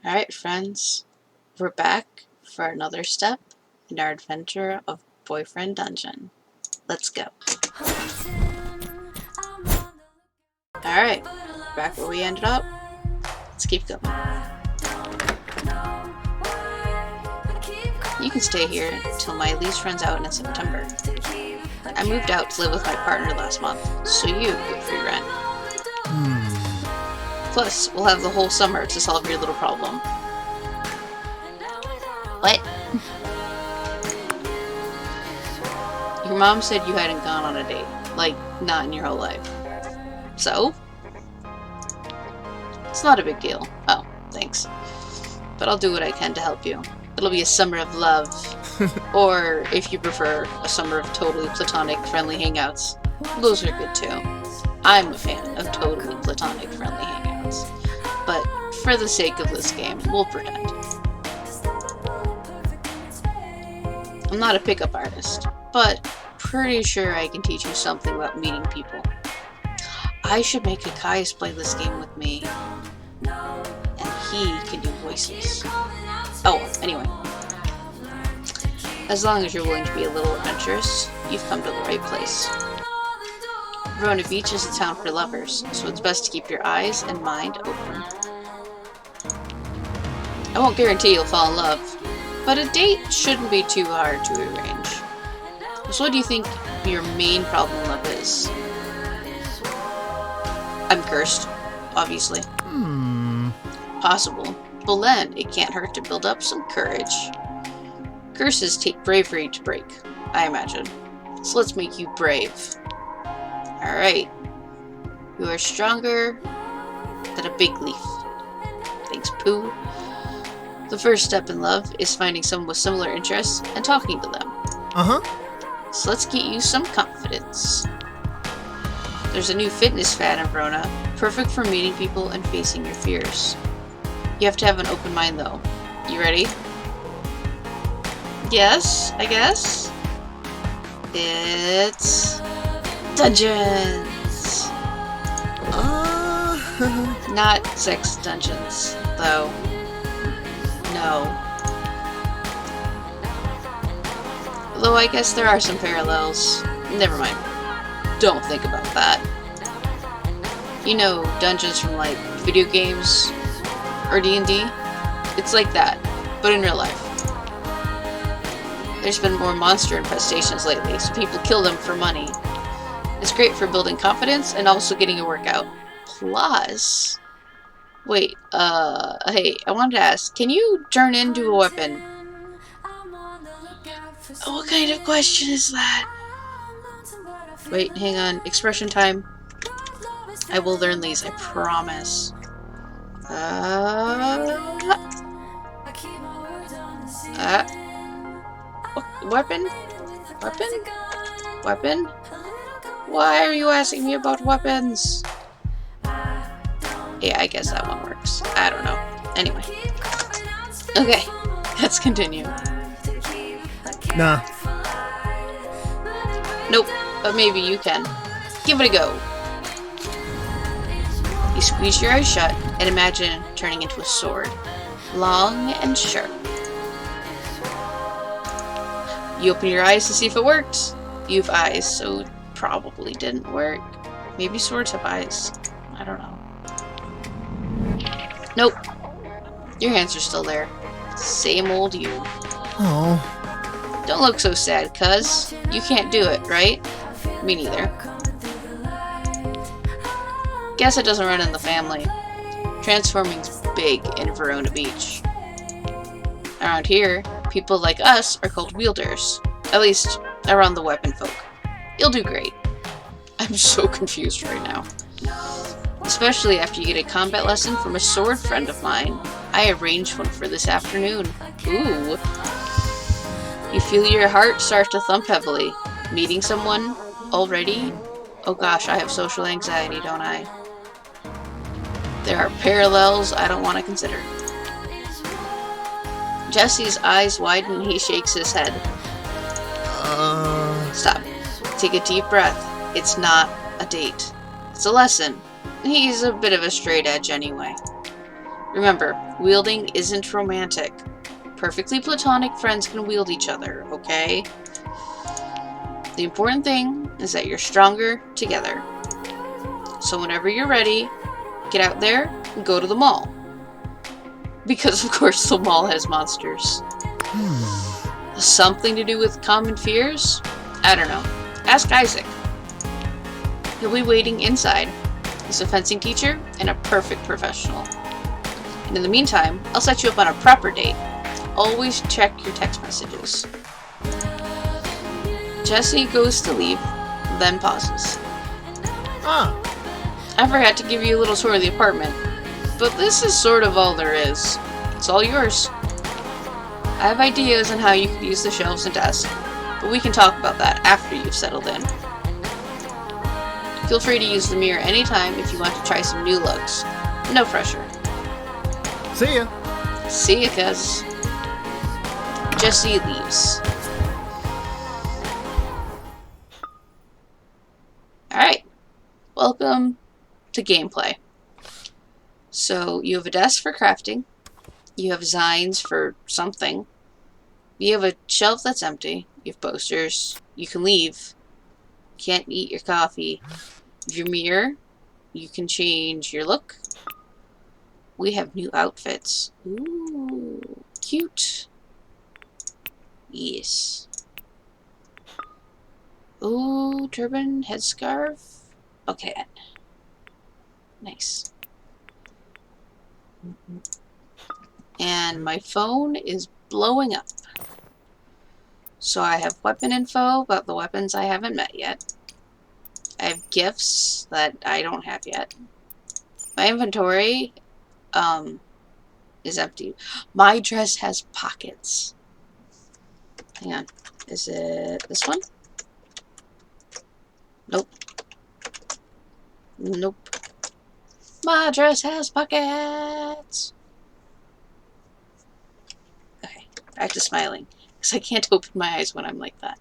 Alright, friends, we're back for another step in our adventure of Boyfriend Dungeon. Let's go. Alright, back where we ended up. Let's keep going. You can stay here until my lease runs out in September. I moved out to live with my partner last month, so you get free rent. Plus, we'll have the whole summer to solve your little problem. What? Your mom said you hadn't gone on a date. Like, not in your whole life. So? It's not a big deal. Oh, thanks. But I'll do what I can to help you. It'll be a summer of love. Or, if you prefer, a summer of totally platonic, friendly hangouts. Those are good too. I'm a fan of totally platonic, friendly hangouts. But, for the sake of this game, we'll pretend. I'm not a pickup artist, but pretty sure I can teach you something about meeting people. I should make a Kai's play this game with me, and he can do voices. Oh, anyway. As long as you're willing to be a little adventurous, you've come to the right place. Verona Beach is a town for lovers, so it's best to keep your eyes and mind open. I won't guarantee you'll fall in love, but a date shouldn't be too hard to arrange. So what do you think your main problem in love is? I'm cursed, obviously. Possible. Well then, it can't hurt to build up some courage. Curses take bravery to break, I imagine. So let's make you brave. Alright. You are stronger than a big leaf. Thanks, Pooh. The first step in love is finding someone with similar interests and talking to them. So let's get you some confidence. There's a new fitness fad in Verona, perfect for meeting people and facing your fears. You have to have an open mind though. You ready? Yes, I guess. It's dungeons. Not sex dungeons, though. No. Although I guess there are some parallels. Never mind. Don't think about that. You know, dungeons from like video games or D&D? It's like that, but in real life. There's been more monster infestations lately, so people kill them for money. It's great for building confidence and also getting a workout. Plus... Wait, hey, I wanted to ask, can you turn into a weapon? What kind of question is that? Wait, hang on, expression time. I will learn these, I promise. Weapon? Weapon? Weapon? Why are you asking me about weapons? Yeah, I guess that one works. I don't know. Anyway. Okay, let's continue. Nah. Nope, but maybe you can. Give it a go. You squeeze your eyes shut and imagine turning into a sword. Long and sharp. You open your eyes to see if it works. You have eyes, so it probably didn't work. Maybe swords have eyes. I don't know. Nope. Your hands are still there. Same old you. Oh. Don't look so sad, cuz. You can't do it, right? Me neither. Guess it doesn't run in the family. Transforming's big in Verona Beach. Around here, people like us are called wielders. At least, around the weapon folk. You'll do great. I'm so confused right now. Especially after you get a combat lesson from a sword friend of mine. I arranged one for this afternoon. Ooh. You feel your heart start to thump heavily. Meeting someone already? Oh gosh, I have social anxiety, don't I? There are parallels I don't want to consider. Jesse's eyes widen and he shakes his head. Stop. Take a deep breath. It's not a date. It's a lesson. He's a bit of a straight edge anyway. Remember, wielding isn't romantic. Perfectly platonic friends can wield each other, okay? The important thing is that you're stronger together. So whenever you're ready, get out there and go to the mall. Because of course the mall has monsters. Something to do with common fears? I don't know. Ask Isaac. He'll be waiting inside. He's a fencing teacher and a perfect professional. And in the meantime, I'll set you up on a proper date. Always check your text messages. Jesse goes to leave, then pauses. I forgot to give you a little tour of the apartment, but this is sort of all there is. It's all yours. I have ideas on how you could use the shelves and desk, but we can talk about that after you've settled in. Feel free to use the mirror anytime if you want to try some new looks. No pressure. See ya. See ya, cuz. Jesse leaves. Alright. Welcome to gameplay. So, you have a desk for crafting. You have signs for something. You have a shelf that's empty. You have posters. You can leave. Can't eat your coffee. Your mirror. You can change your look. We have new outfits. Ooh, cute. Yes. Ooh, turban, headscarf. Okay. Nice. And my phone is blowing up. So I have weapon info about the weapons I haven't met yet. I have gifts that I don't have yet. My inventory is empty. My dress has pockets. Hang on. Is it this one? Nope. Nope. My dress has pockets. Okay, back to smiling. Because I can't open my eyes when I'm like that.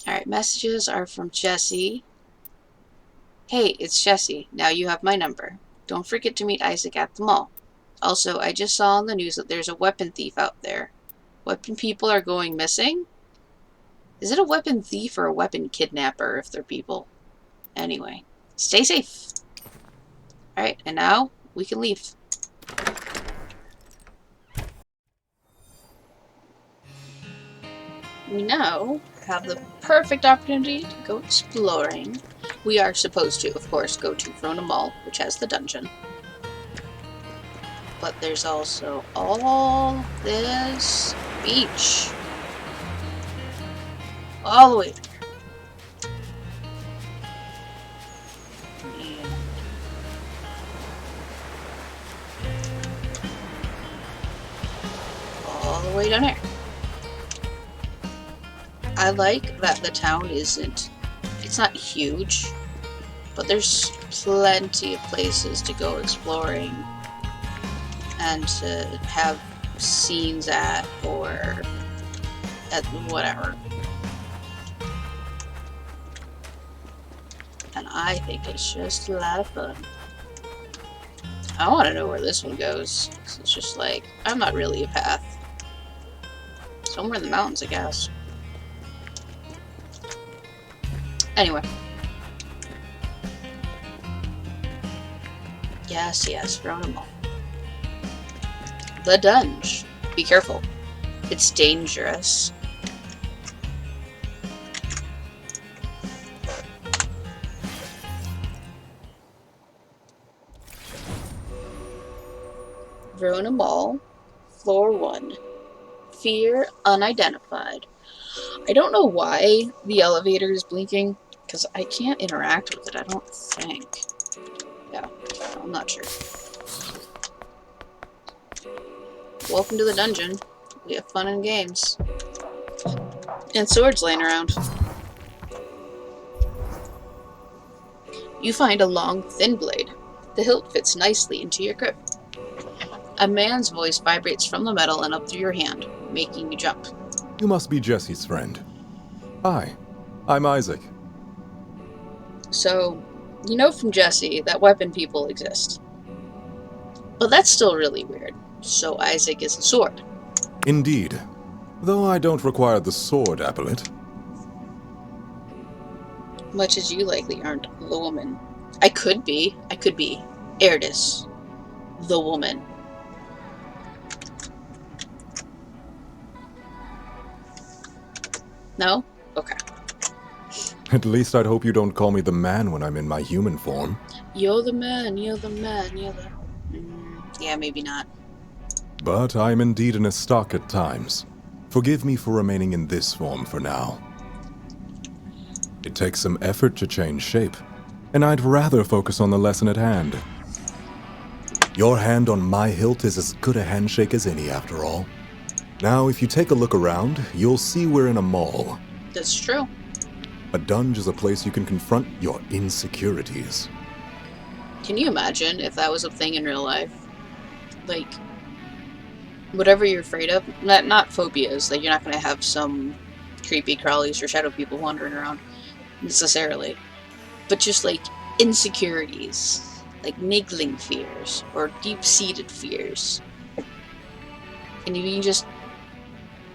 Alright, messages are from Jesse. Hey, it's Jesse. Now you have my number. Don't forget to meet Isaac at the mall. Also, I just saw on the news that there's a weapon thief out there. Weapon people are going missing? Is it a weapon thief or a weapon kidnapper if they're people? Anyway, stay safe. Alright, and now we can leave. We now have the perfect opportunity to go exploring. We are supposed to, of course, go to Verona Mall, which has the dungeon. But there's also all this beach. All the way there. And all the way down here. I like that the town isn't, it's not huge, but there's plenty of places to go exploring and to have scenes at, or at whatever. And I think it's just a lot of fun. I want to know where this one goes. It's just like, I'm not really a path. Somewhere in the mountains, I guess. Anyway. Yes, Verona Mall. The dungeon. Be careful. It's dangerous. Verona Mall, floor 1. Fear unidentified. I don't know why the elevator is blinking, because I can't interact with it, I don't think. Yeah, I'm not sure. Welcome to the dungeon. We have fun and games. And swords laying around. You find a long, thin blade. The hilt fits nicely into your grip. A man's voice vibrates from the metal and up through your hand, making you jump. You must be Jesse's friend. Hi, I'm Isaac. So, You know from Jesse that weapon people exist. But that's still really weird. So Isaac is a sword. Indeed. Though I don't require the sword appellate. Much as you likely aren't the woman. I could be. Eirdis. The woman. No? Okay. At least I'd hope you don't call me the man when I'm in my human form. You're the man, you're the... yeah, maybe not. But I'm indeed in a stock at times. Forgive me for remaining in this form for now. It takes some effort to change shape, and I'd rather focus on the lesson at hand. Your hand on my hilt is as good a handshake as any, after all. Now, if you take a look around, you'll see we're in a mall. That's true. A dungeon is a place you can confront your insecurities. Can you imagine if that was a thing in real life? Like, whatever you're afraid of, not phobias, like you're not going to have some creepy crawlies or shadow people wandering around, necessarily. But just like insecurities, like niggling fears, or deep-seated fears. And you can just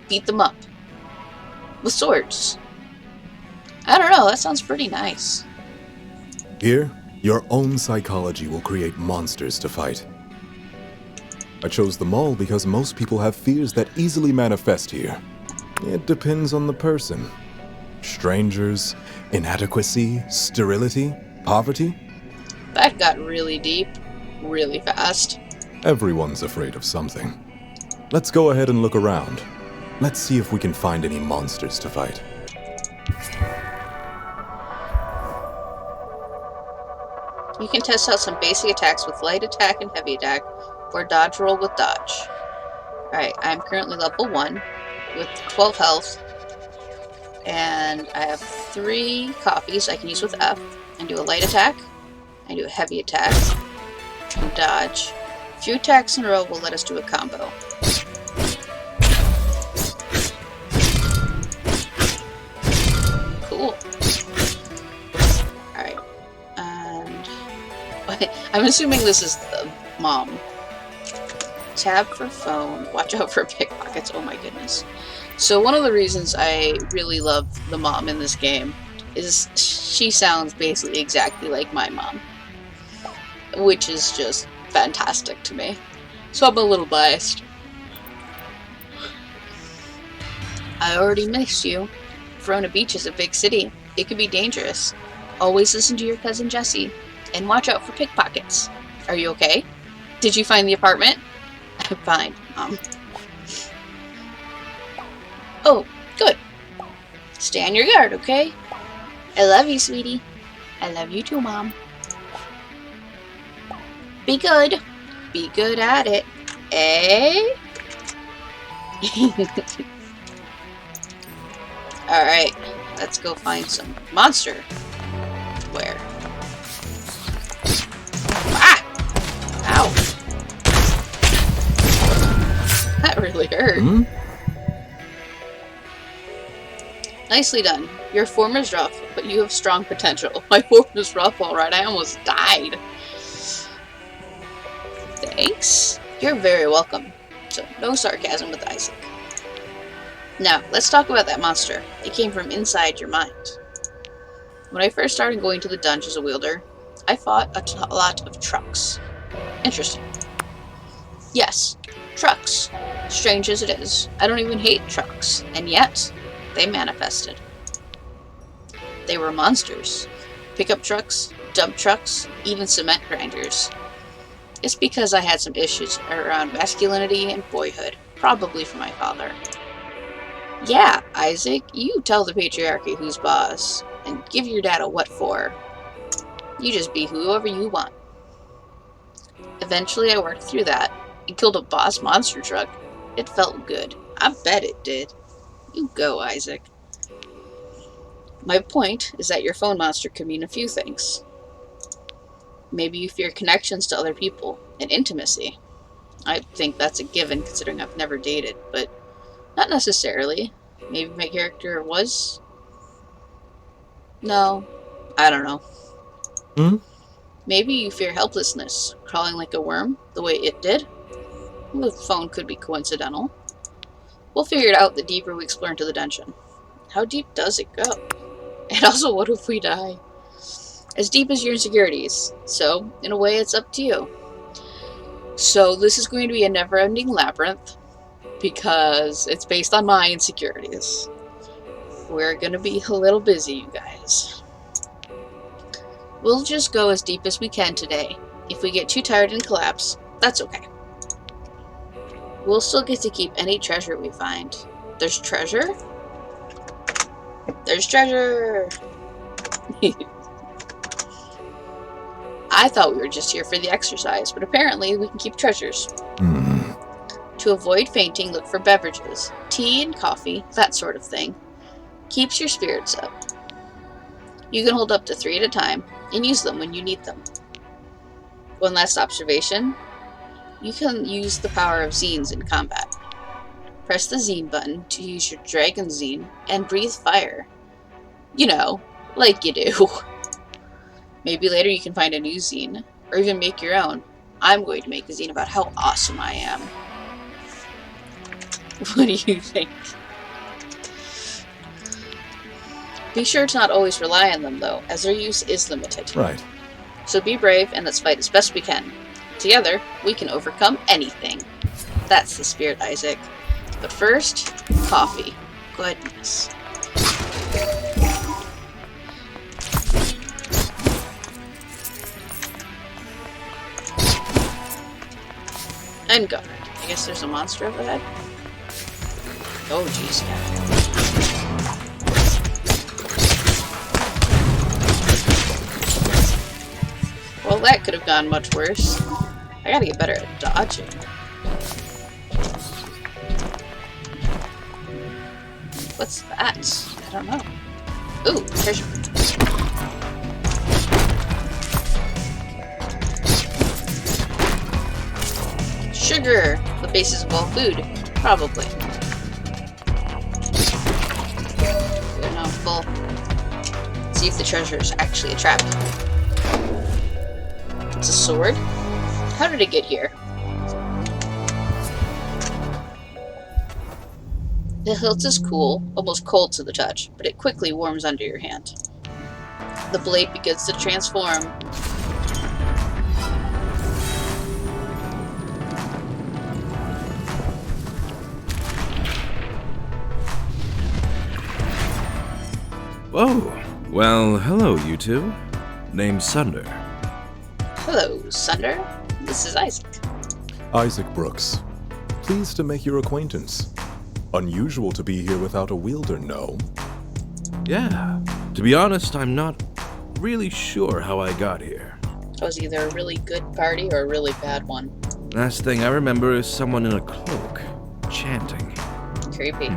beat them up with swords. I don't know, that sounds pretty nice. Here, your own psychology will create monsters to fight. I chose the mall because most people have fears that easily manifest here. It depends on the person. Strangers, inadequacy, sterility, poverty. That got really deep, really fast. Everyone's afraid of something. Let's go ahead and look around. Let's see if we can find any monsters to fight. You can test out some basic attacks with light attack and heavy attack, or dodge roll with dodge. Alright, I'm currently level 1 with 12 health, and I have 3 copies I can use with F, and do a light attack, and do a heavy attack, and dodge. A few attacks in a row will let us do a combo. Cool. Alright, and I'm assuming this is the mom. Tab for phone. Watch out for pickpockets. Oh my goodness. So one of the reasons I really love the mom in this game is she sounds basically exactly like my mom. Which is just fantastic to me. So I'm a little biased. I already missed you. Verona Beach is a big city. It could be dangerous. Always listen to your cousin Jesse. And watch out for pickpockets. Are you okay? Did you find the apartment? I'm fine, Mom. Oh, good. Stay on your guard, okay? I love you, sweetie. I love you too, Mom. Be good. Be good at it. Eh? Alright, let's go find some monster. Where? Ah! Ow! That really hurt. Hmm? Nicely done. Your form is rough, but you have strong potential. My form is rough, alright. I almost died. Thanks. You're very welcome. So, no sarcasm with Isaac. Now, let's talk about that monster. It came from inside your mind. When I first started going to the dungeon as a wielder, I fought a lot of trucks. Interesting. Yes, trucks. Strange as it is, I don't even hate trucks, and yet, they manifested. They were monsters. Pickup trucks, dump trucks, even cement grinders. It's because I had some issues around masculinity and boyhood, probably from my father. Yeah, Isaac, you tell the patriarchy who's boss, and give your dad a what for. You just be whoever you want. Eventually I worked through that, and killed a boss monster truck. It felt good. I bet it did. You go, Isaac. My point is that your phone monster could mean a few things. Maybe you fear connections to other people, and intimacy. I think that's a given considering I've never dated, but not necessarily. Maybe my character was? No, I don't know. Hmm? Maybe you fear helplessness, crawling like a worm, the way it did. The phone could be coincidental. We'll figure it out the deeper we explore into the dungeon. How deep does it go? And also, what if we die? As deep as your insecurities. So, in a way, it's up to you. So, this is going to be a never-ending labyrinth, because it's based on my insecurities. We're gonna be a little busy, you guys. We'll just go as deep as we can today. If we get too tired and collapse, that's okay. We'll still get to keep any treasure we find. There's treasure? There's treasure! I thought we were just here for the exercise, but apparently we can keep treasures. To avoid fainting, look for beverages. Tea and coffee, that sort of thing. Keeps your spirits up. You can hold up to 3 at a time, and use them when you need them. One last observation. You can use the power of zines in combat. Press the zine button to use your dragon zine, and breathe fire. You know, like you do. Maybe later you can find a new zine, or even make your own. I'm going to make a zine about how awesome I am. What do you think? Be sure to not always rely on them, though, as their use is limited. Right. So be brave, and let's fight as best we can. Together, we can overcome anything. That's the spirit, Isaac. But first, coffee. Goodness. And guard. I guess there's a monster over ahead. Oh, jeez, yeah. Well, that could have gone much worse. I gotta get better at dodging. What's that? I don't know. Ooh, treasure. Sugar! The basis of all food. Probably. Good, now I'm full. Let's see if the treasure is actually a trap. It's a sword? How did it get here? The hilt is cool, almost cold to the touch, but it quickly warms under your hand. The blade begins to transform. Whoa. Well, hello, you two. Name's Sunder. Hello, Sunder. This is Isaac. Isaac Brooks. Pleased to make your acquaintance. Unusual to be here without a wielder, no? Yeah. To be honest, I'm not really sure how I got here. It was either a really good party or a really bad one. Last thing I remember is someone in a cloak, chanting. Creepy.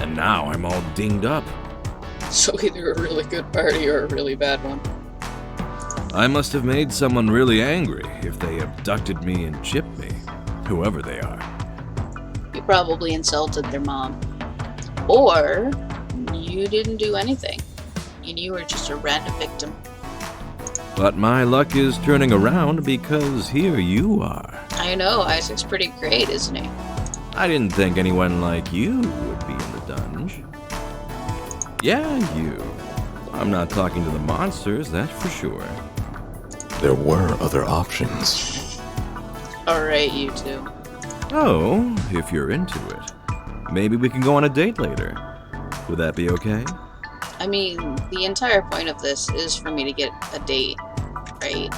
And now I'm all dinged up. So either a really good party or a really bad one. I must have made someone really angry if they abducted me and chipped me, whoever they are. You probably insulted their mom. Or you didn't do anything. And you were just a random victim. But my luck is turning around because here you are. I know, Isaac's pretty great, isn't he? I didn't think anyone like you would be in the dungeon. Yeah, you. I'm not talking to the monsters, that's for sure. There were other options. Alright, you two. Oh, if you're into it. Maybe we can go on a date later. Would that be okay? I mean, the entire point of this is for me to get a date, right?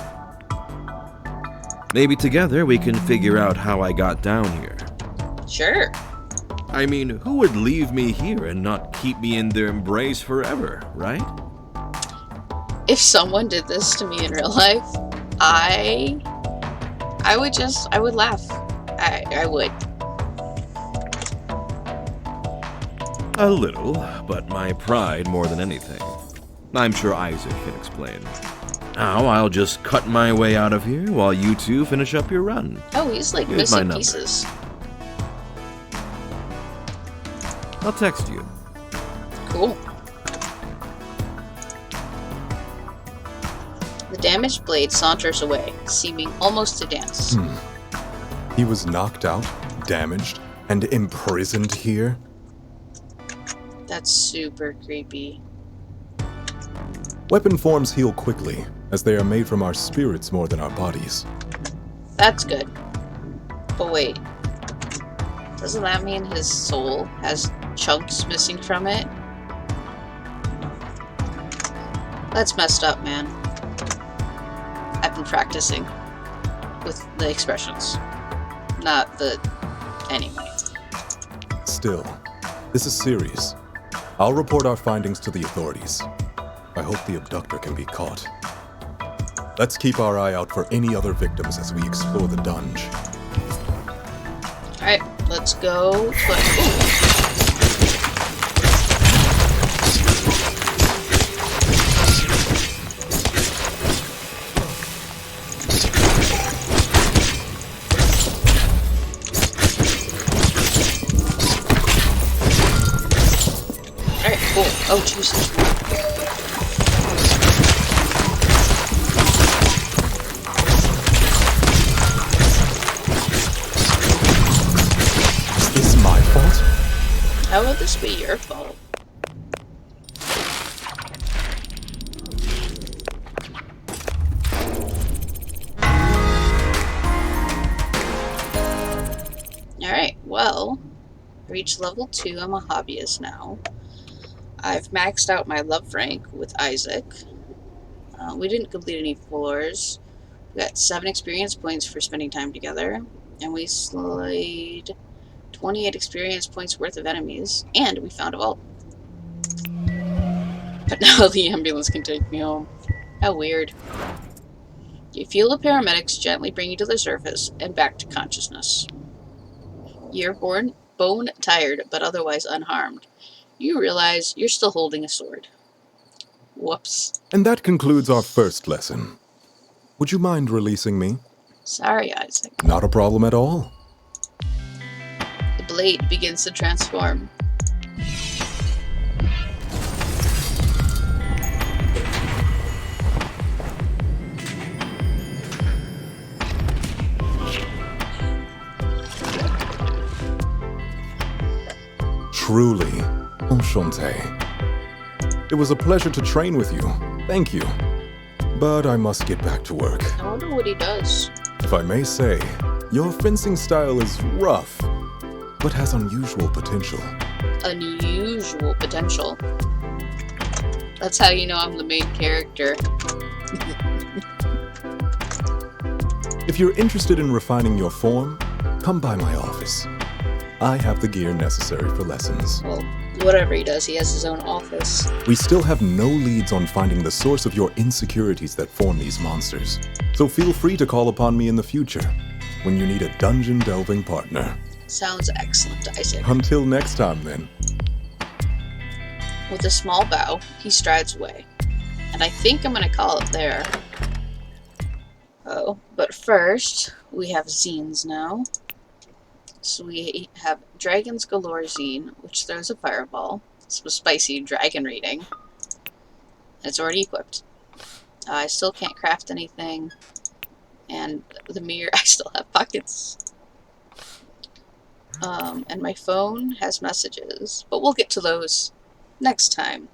Maybe together we can figure out how I got down here. Sure. I mean, who would leave me here and not keep me in their embrace forever, right? If someone did this to me in real life, I would laugh. I would. A little, but my pride more than anything. I'm sure Isaac can explain. Now I'll just cut my way out of here while you two finish up your run. Oh, he's like Here's my missing number. pieces. I'll text you. Cool. damaged blade saunters away, seeming almost to dance. He was knocked out, damaged, and imprisoned here? That's super creepy. Weapon forms heal quickly, as they are made from our spirits more than our bodies. That's good. But wait. Doesn't that mean his soul has chunks missing from it? That's messed up, man. I've been practicing with the expressions. Not the... anyway. Still, this is serious. I'll report our findings to the authorities. I hope the abductor can be caught. Let's keep our eye out for any other victims as we explore the dungeon. Alright, let's go. Alright, cool. Oh, Jesus. How would this be your fault? Alright, well, reached level 2, I'm a hobbyist now. I've maxed out my love rank with Isaac. We didn't complete any floors. We got 7 experience points for spending time together. And we slayed 28 experience points worth of enemies, and we found a vault. But now the ambulance can take me home. How weird. You feel the paramedics gently bring you to the surface and back to consciousness. You're bone tired, but otherwise unharmed. You realize you're still holding a sword. Whoops. And that concludes our first lesson. Would you mind releasing me? Sorry, Isaac. Not a problem at all. The blade begins to transform. Truly, enchanté. It was a pleasure to train with you. Thank you. But I must get back to work. I wonder what he does. If I may say, your fencing style is rough, but has unusual potential. Unusual potential. That's how you know I'm the main character. If you're interested in refining your form, come by my office. I have the gear necessary for lessons. Well, whatever he does, he has his own office. We still have no leads on finding the source of your insecurities that form these monsters. So feel free to call upon me in the future, when you need a dungeon delving partner. Sounds excellent, Isaac. Until next time, then. With a small bow, he strides away. And I think I'm gonna call it there. Oh, but first, we have zines now. So we have Dragon's Galore zine, which throws a fireball. Some spicy dragon reading. It's already equipped. I still can't craft anything. And the mirror, I still have pockets. And my phone has messages. But we'll get to those next time.